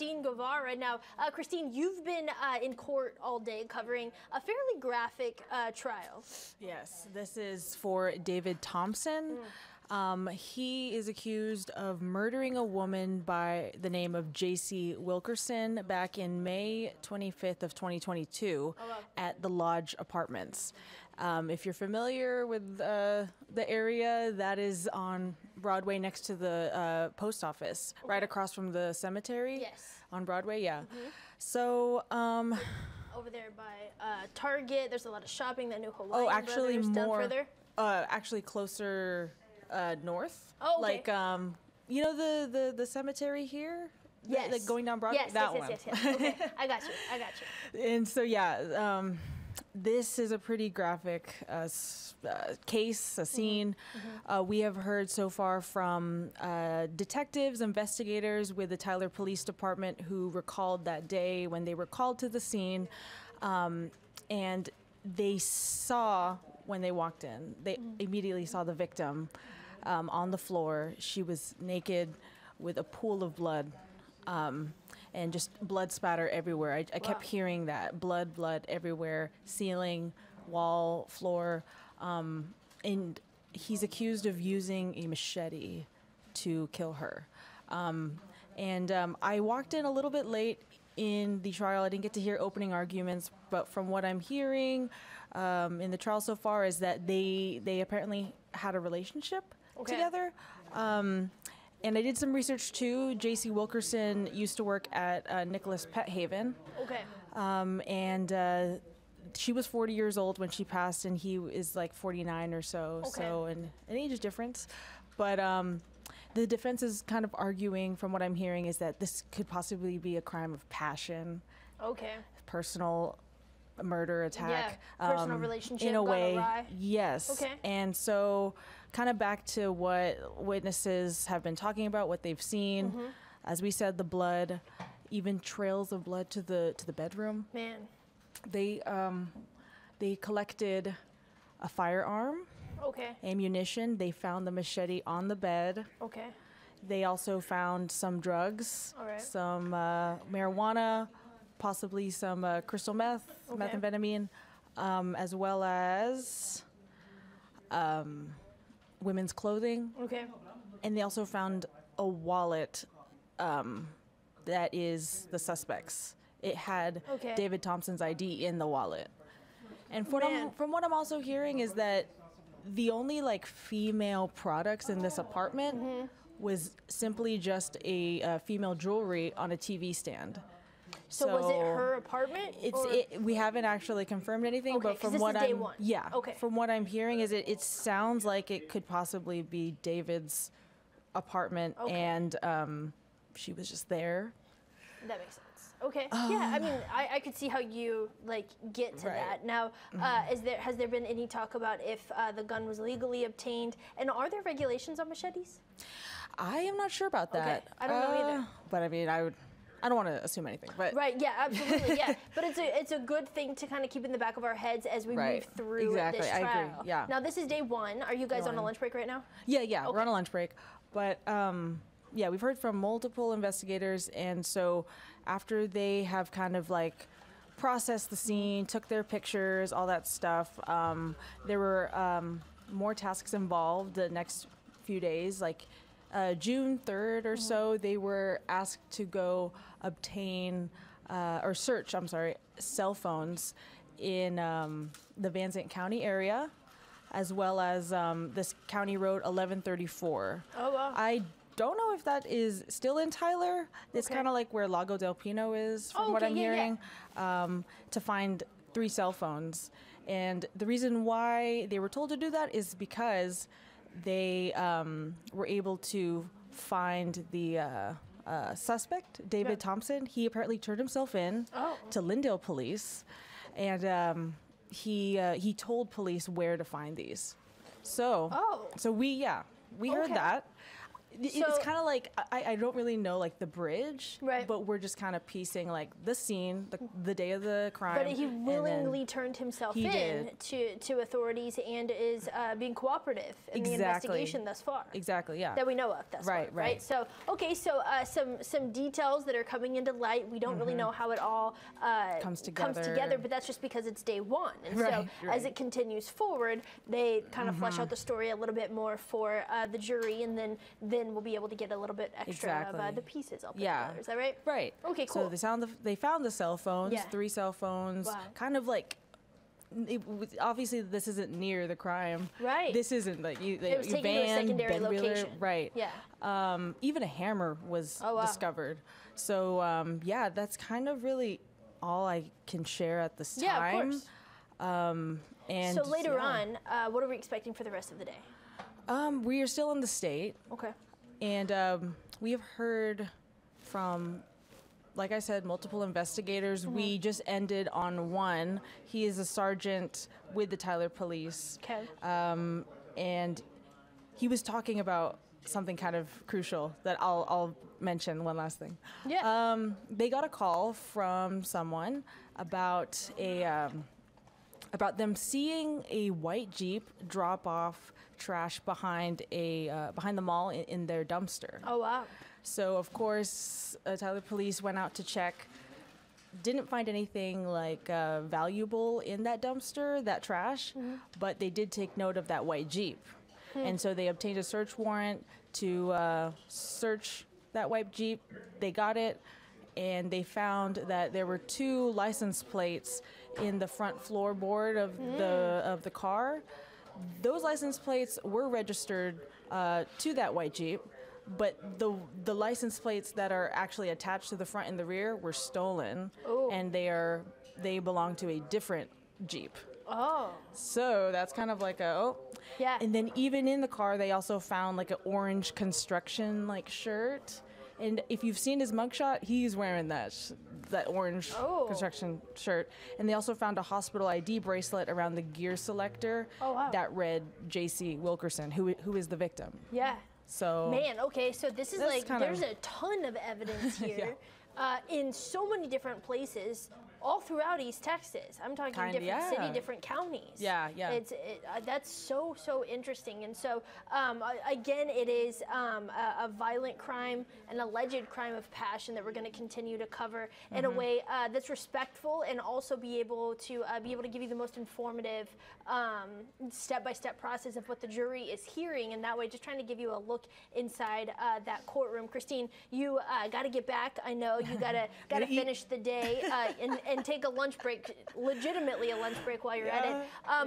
Christine Guevara. Now, Christine, you've been in court all day covering a fairly graphic trial. Yes, this is for David Thompson. He is accused of murdering a woman by the name of J.C. Wilkerson back in May 25th of 2022 at the Lodge Apartments. If you're familiar with the area, that is on Broadway next to the post office, right across from the cemetery. Yes. On Broadway, yeah. So, over there by Target, there's a lot of shopping. That new Hawaiian actually Brothers down more, further. actually closer north. Oh, okay. Like, you know the cemetery here? Yes. Like going down Broadway? Yes, that yes. one. Okay, I got you. And so, yeah, this is a pretty graphic case, a scene. We have heard so far from detectives, investigators with the Tyler Police Department who recalled that day when they were called to the scene. And they saw, when they walked in, they immediately saw the victim on the floor. She was naked with a pool of blood. And just blood spatter everywhere. I kept hearing that. Blood everywhere. Ceiling, wall, floor. And he's accused of using a machete to kill her. I walked in a little bit late in the trial. I didn't get to hear opening arguments, but from what I'm hearing in the trial so far is that they apparently had a relationship together. And I did some research too. J.C. Wilkerson used to work at Nicholas Pet Haven. Okay. She was 40 years old when she passed, and he is like 49 or so. Okay. So, an age difference. But the defense is kind of arguing, from what I'm hearing, is that this could possibly be a crime of passion. Okay. Personal murder attack. Yeah, personal relationship in a way. Awry. Yes. Okay. And so kind of back to what witnesses have been talking about, what they've seen. As we said, the blood, even trails of blood to the bedroom. Man. They collected a firearm. Okay. Ammunition. They found the machete on the bed. Okay. They also found some drugs. All right. Some marijuana, possibly some crystal meth, methamphetamine, as well as women's clothing. Okay. And they also found a wallet that is the suspect's. It had David Thompson's ID in the wallet. And from what I'm also hearing is that the only like female products in this apartment was simply just a female jewelry on a TV stand. So was it her apartment? We haven't actually confirmed anything, but from what from what I'm hearing is it sounds like it could possibly be David's apartment, and she was just there. That makes sense. Okay. Yeah, I mean, I could see how you get to that. Now, has there been any talk about if the gun was legally obtained, and are there regulations on machetes? I am not sure about that. Okay. I don't know either. But I mean, I don't want to assume anything. But right. Yeah. Absolutely. Yeah. But it's a good thing to kind of keep in the back of our heads as we move through this trial. I agree. Yeah. Now this is day one. Are you guys on a lunch break right now? Yeah. Okay. We're on a lunch break, but. Yeah, we've heard from multiple investigators, and so after they have kind of processed the scene, took their pictures, all that stuff, there were more tasks involved the next few days. June 3rd or so, they were asked to go obtain search cell phones in the Van Zandt County area, as well as this County Road 1134. Oh, wow. I don't know if that is still in Tyler. It's kind of like where Lago del Pino is, from what I'm hearing, to find 3 cell phones. And the reason why they were told to do that is because they were able to find the suspect, David Thompson. He apparently turned himself in to Lindale Police, and he told police where to find these. So we heard that. It's kind of like, I don't really know like the bridge, right? But we're just kind of piecing like the scene, the day of the crime. But he willingly turned himself in to authorities and is being cooperative in the investigation thus far. Exactly, yeah. That we know of thus far, right? So, okay, so some details that are coming into light. We don't really know how it all comes together, but that's just because it's day one. And so as it continues forward, they kind of flesh out the story a little bit more for the jury, and then we'll be able to get a little bit extra of the pieces all put together. Is that right? Right. Okay, cool. So they found the cell phones, 3 cell phones, kind of like, obviously this isn't near the crime. Right. This isn't like it was taken to a secondary location. Right. Yeah. Even a hammer was discovered. So yeah, that's kind of really all I can share at this time. Yeah, of course. And so later on, what are we expecting for the rest of the day? We are still in the state. Okay. And we have heard from, like I said, multiple investigators. We just ended on one. He is a sergeant with the Tyler Police. Okay. And he was talking about something kind of crucial that I'll mention. One last thing. Yeah. They got a call from someone about about them seeing a white Jeep drop off trash behind the mall in their dumpster. Oh, wow. So, of course, Tyler Police went out to check, didn't find anything like valuable in that dumpster, that trash, but they did take note of that white Jeep. And so they obtained a search warrant to search that white Jeep. They got it, and they found that there were 2 license plates in the front floorboard of the car. Those license plates were registered to that white Jeep, but the license plates that are actually attached to the front and the rear were stolen, and they belong to a different Jeep. Oh. So that's kind of like yeah. And then even in the car, they also found like an orange construction like shirt. And if you've seen his mugshot, he's wearing that orange construction shirt. And they also found a hospital ID bracelet around the gear selector that read J.C. Wilkerson, who is the victim. Yeah. So man, okay, so this is like there's a ton of evidence here in so many different places. All throughout East Texas. I'm talking different city, different counties. Yeah. That's so interesting. And so, again, it is a violent crime, an alleged crime of passion that we're going to continue to cover in a way that's respectful, and also be able to give you the most informative step-by-step process of what the jury is hearing. And that way, just trying to give you a look inside that courtroom. Christine, you got to get back. I know you got to finish the day and take a lunch break, legitimately a lunch break while you're at it.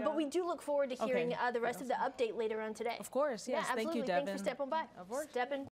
But we do look forward to hearing the rest of the update later on today. Of course, yes. Yeah, absolutely. Thank you, Devin. Thanks for stepping by. Of course. Stepping